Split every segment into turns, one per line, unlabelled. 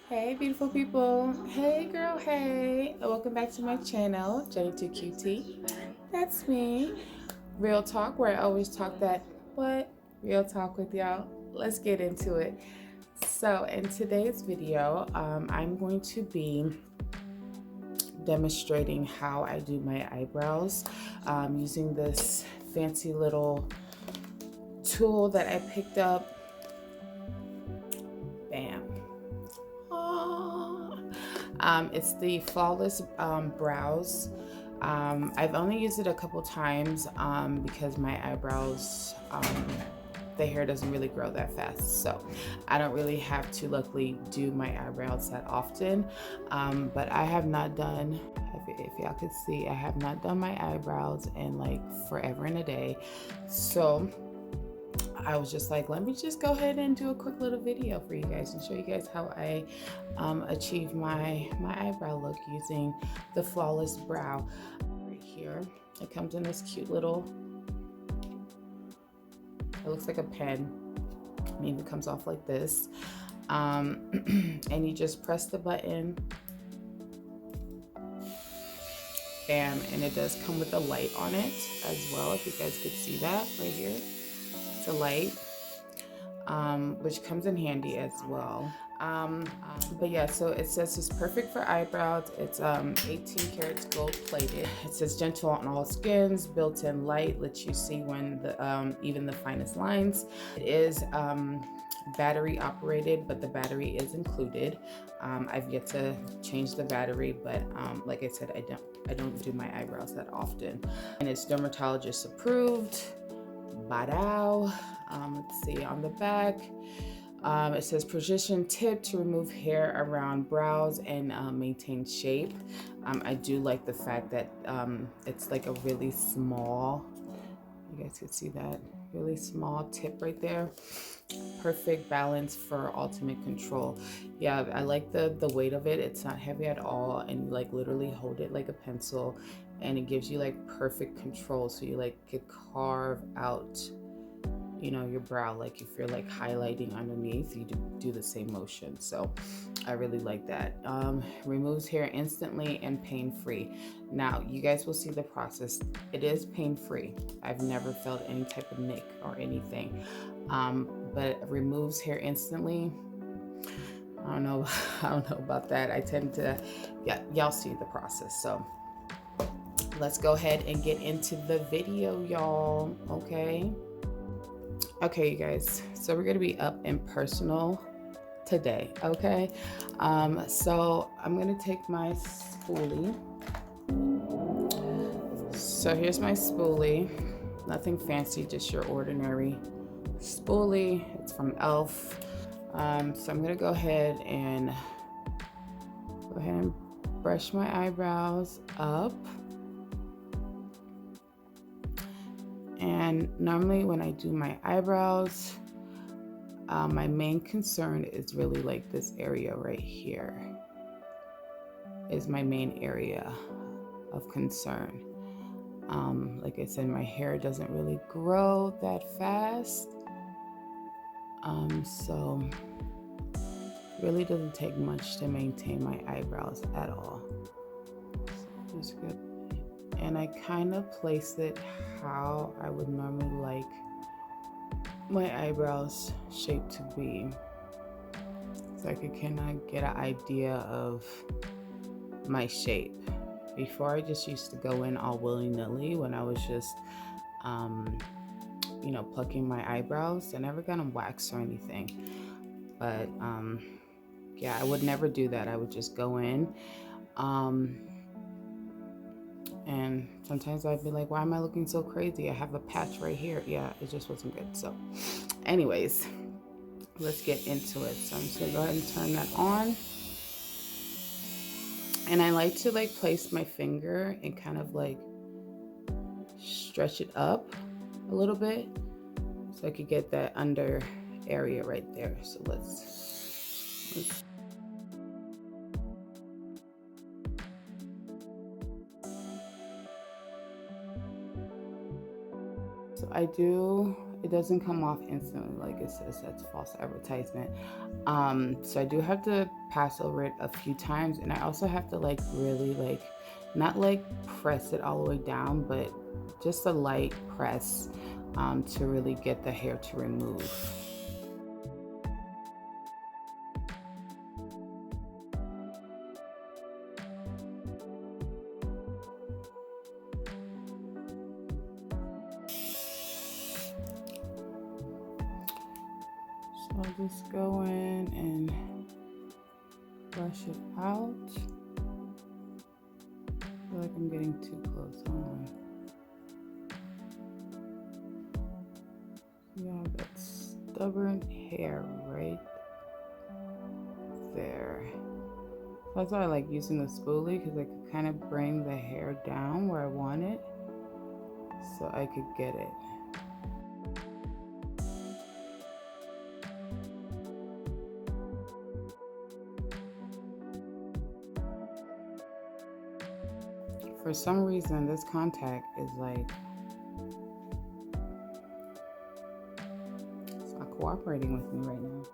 Hey beautiful people, hey girl, hey, welcome back to my channel, Jenny2QT. That's me. Real talk, where I always talk that what? Real talk with y'all. Let's get into it. So in today's video, I'm going to be demonstrating how I do my eyebrows using this fancy little tool that I picked up. Bam. It's the Flawless Brows. I've only used it a couple times because my eyebrows, the hair doesn't really grow that fast, so I don't really have to luckily do my eyebrows that often. But I have not done, if y'all could see, I have not done my eyebrows in like forever and a day. So I was just like, let me just go ahead and do a quick little video for you guys and show you guys how I achieve my eyebrow look using the Flawless Brow. Right here, it comes in this cute little, it looks like a pen. I mean, it comes off like this. And you just press the button. Bam, and it does come with a light on it as well, if you guys could see that right here. The light, which comes in handy as well. But yeah, so it says it's perfect for eyebrows. It's 18 karats gold plated. It says gentle on all skins, built-in light, lets you see when the even the finest lines. It is battery operated, but the battery is included. I've yet to change the battery, but like I said, I don't do my eyebrows that often. And it's dermatologist approved. Let's see on the back, it says precision tip to remove hair around brows and maintain shape. I do like the fact that it's like a really small, you guys can see that, really small tip right there. Perfect balance for ultimate control. Yeah, I like the weight of it. It's not heavy at all, and you like literally hold it like a pencil, and it gives you like perfect control, so you like could carve out, you know, your brow. Like if you're like highlighting underneath, you do the same motion. So I really like that. Removes hair instantly and pain-free. Now you guys will see the process. It is pain-free. I've never felt any type of nick or anything, but it removes hair instantly. I don't know about that. I tend to, yeah, y'all see the process. So let's go ahead and get into the video, y'all. Okay, you guys, so we're gonna be up and personal today. Okay, so I'm gonna take my spoolie. So here's my spoolie, nothing fancy, just your ordinary spoolie. It's from e.l.f. So I'm gonna go ahead and brush my eyebrows up. And normally when I do my eyebrows, my main concern is really like this area right here is my main area of concern. Like I said, my hair doesn't really grow that fast. So really doesn't take much to maintain my eyebrows at all. So just good. And I kind of placed it how I would normally like my eyebrows shape to be, so I could kind of get an idea of my shape. Before, I just used to go in all willy-nilly when I was just you know, plucking my eyebrows. I never got them waxed or anything, but yeah, I would never do that. I would just go in, and sometimes I'd be like, why am I looking so crazy? I have a patch right here. Yeah, it just wasn't good. So anyways, let's get into it. So I'm just gonna go ahead and turn that on. And I like to like place my finger and kind of like stretch it up a little bit so I could get that under area right there. So let's So I do it doesn't come off instantly like it says. That's false advertisement. So I do have to pass over it a few times, and I also have to like really like not like press it all the way down, but just a light press to really get the hair to remove. So I'll just go in and brush it out. I feel like I'm getting too close. Hold on. You have that stubborn hair right there. So that's why I like using the spoolie, because I could kind of bring the hair down where I want it so I could get it. For some reason, this contact is like, it's not cooperating with me right now.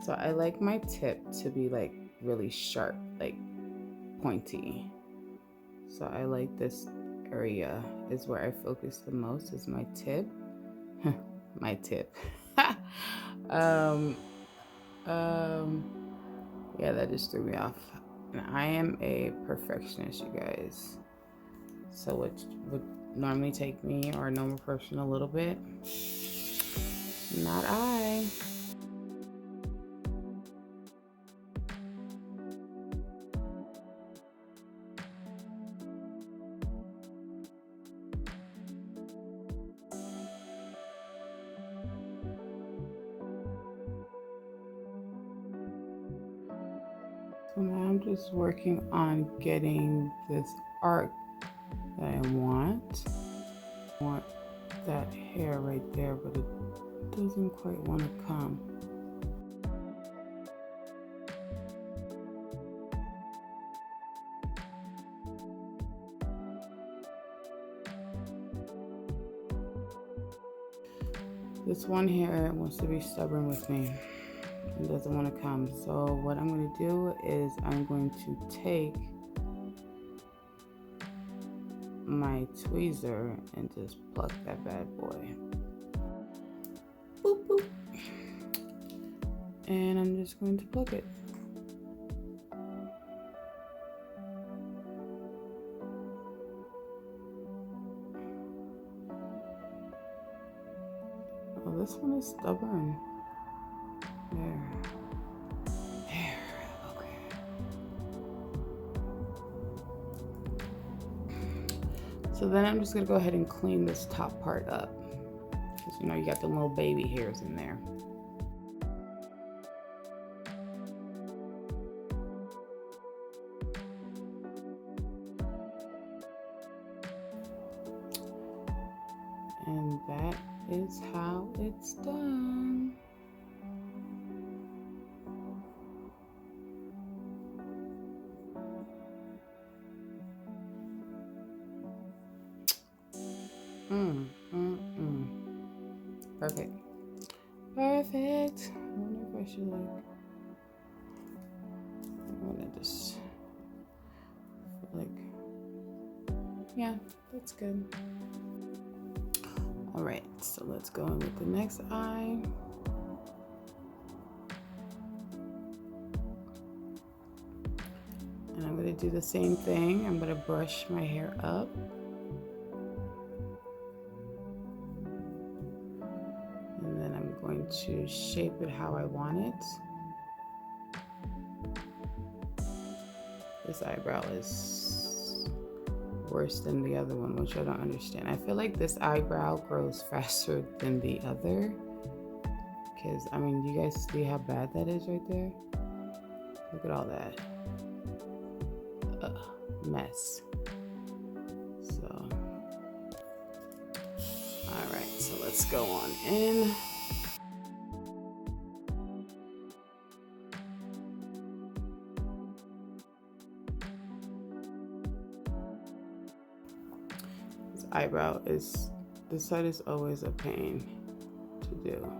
So I like my tip to be like really sharp, like pointy. So I like this area is where I focus the most, is my tip. My tip. Yeah, that just threw me off. And I am a perfectionist, you guys. So what would normally take me or a normal person a little bit, not I. So now I'm just working on getting this arc that I want. I want that hair right there, but it doesn't quite want to come. This one hair wants to be stubborn with me. It doesn't want to come. So what I'm going to do is I'm going to take my tweezer and just pluck that bad boy. Boop, boop. And I'm just going to pluck it. Oh, this one is stubborn. There, okay. So then I'm just gonna go ahead and clean this top part up, because you know you got the little baby hairs in there. And that is how it's done. Perfect. Perfect. I wonder if I should like, I want to just like, yeah, that's good. All right, so let's go in with the next eye. And I'm going to do the same thing. I'm going to brush my hair up. And then I'm going to shape it how I want it. This eyebrow is worse than the other one, which I don't understand. I feel like this eyebrow grows faster than the other. Because, I mean, you guys see how bad that is right there? Look at all that. Mess. So, all right, so let's go on in. eyebrow is, this side is always a pain to do.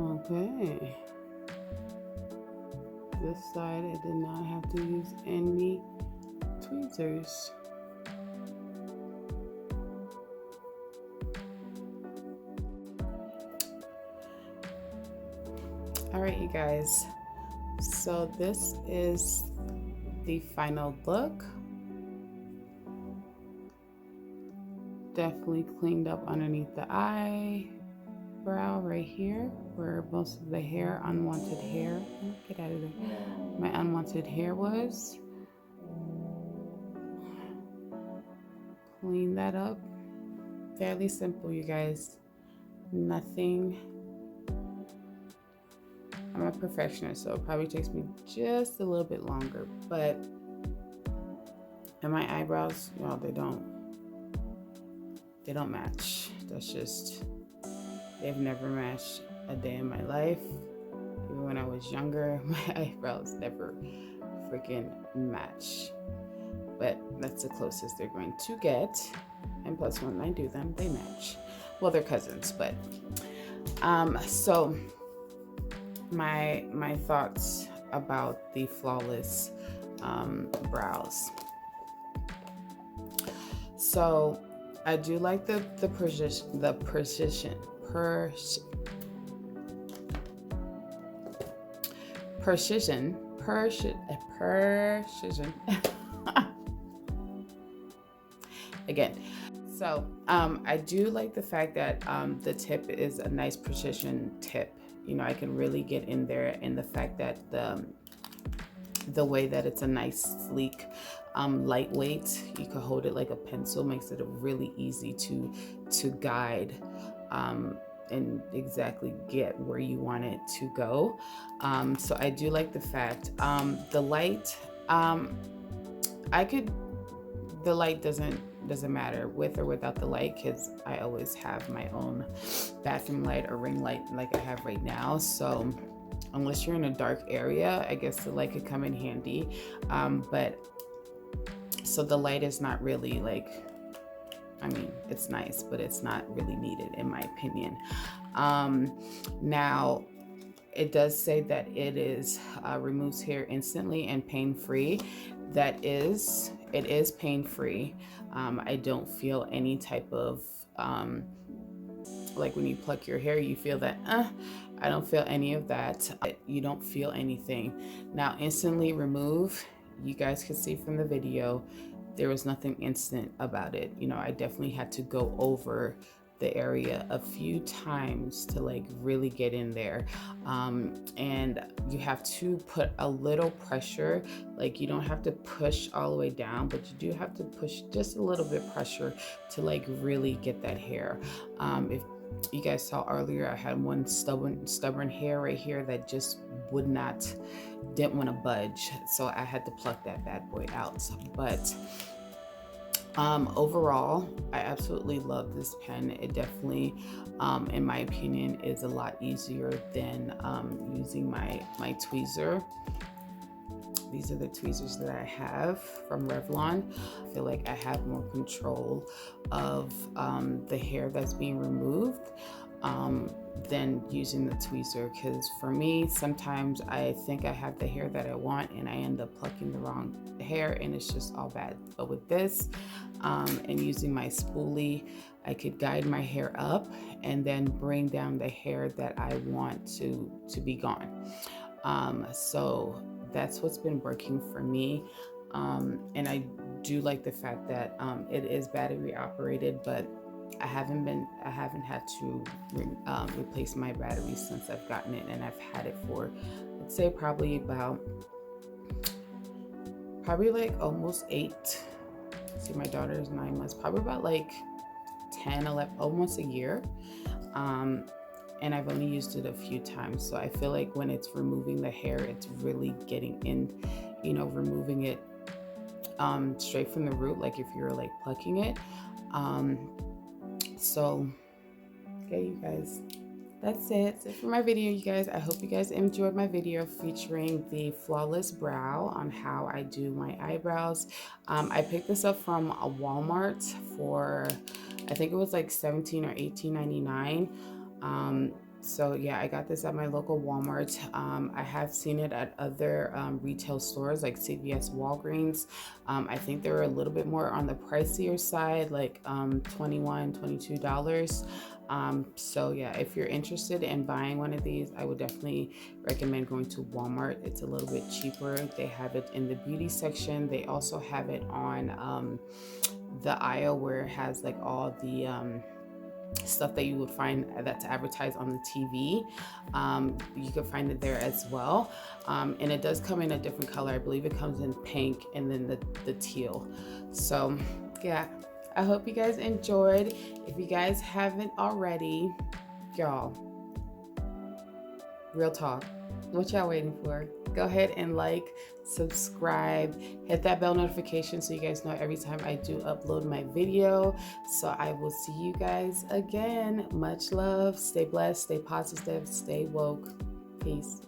Okay. This side, I did not have to use any tweezers. All right, you guys. So this is the final look. Definitely cleaned up underneath the eyebrow right here, where most of the hair, unwanted hair, get out of there, my unwanted hair was. Clean that up. Fairly simple, you guys. Nothing. I'm a perfectionist, so it probably takes me just a little bit longer, but, and my eyebrows, well, they don't match. That's just, they've never matched a day in my life. Even when I was younger, my eyebrows never freaking match. But that's the closest they're going to get. And plus, when I do them, they match. Well, they're cousins, but so my thoughts about the flawless brows. So I do like the precision. Again. So I do like the fact that the tip is a nice precision tip. You know, I can really get in there, and the fact that the way that it's a nice sleek lightweight, you can hold it like a pencil, makes it really easy to guide and exactly get where you want it to go. So I do like the fact the light, the light doesn't matter with or without the light, because I always have my own bathroom light or ring light like I have right now. So unless you're in a dark area, I guess the light could come in handy. But so the light is not really like, I mean, it's nice, but it's not really needed in my opinion. Now it does say that it is removes hair instantly and pain-free. It is pain-free. I don't feel any type of like when you pluck your hair, you feel that I don't feel any of that. You don't feel anything. Now instantly remove, you guys can see from the video, there was nothing instant about it. You know, I definitely had to go over the area a few times to like really get in there, and you have to put a little pressure. Like you don't have to push all the way down, but you do have to push just a little bit pressure to like really get that hair. If you guys saw earlier, I had one stubborn hair right here that just didn't want to budge, so I had to pluck that bad boy out. But overall, I absolutely love this pen. It definitely, in my opinion, is a lot easier than using my tweezer. These are the tweezers that I have from Revlon. I feel like I have more control of the hair that's being removed than using the tweezer, because for me, sometimes I think I have the hair that I want and I end up plucking the wrong hair and it's just all bad. But with this and using my spoolie, I could guide my hair up and then bring down the hair that I want to be gone. So that's what's been working for me. And I do like the fact that it is battery operated, but I haven't had to replace my battery since I've gotten it, and I've had it for, I'd say probably like almost 8. See, my daughter is 9 months, probably about like 10, 11, almost a year. And I've only used it a few times. So I feel like when it's removing the hair, it's really getting in, you know, removing it straight from the root, like if you're like plucking it. So okay, you guys, that's it for my video, you guys. I hope you guys enjoyed my video featuring the flawless brow on how I do my eyebrows. I picked this up from a Walmart for, I think it was like $17 or $18.99. So yeah, I got this at my local Walmart. I have seen it at other retail stores like CVS, Walgreens. I think they were a little bit more on the pricier side, like $21, $22. So yeah, if you're interested in buying one of these, I would definitely recommend going to Walmart. It's a little bit cheaper. They have it in the beauty section. They also have it on the aisle where it has like all the stuff that you would find that's advertised on the TV. You can find it there as well. And it does come in a different color. I believe it comes in pink and then the teal. So yeah, I hope you guys enjoyed. If you guys haven't already, y'all, real talk, what y'all waiting for? Go ahead and like, subscribe, hit that bell notification so you guys know every time I do upload my video. So I will see you guys again. Much love. Stay blessed, stay positive, stay woke. Peace.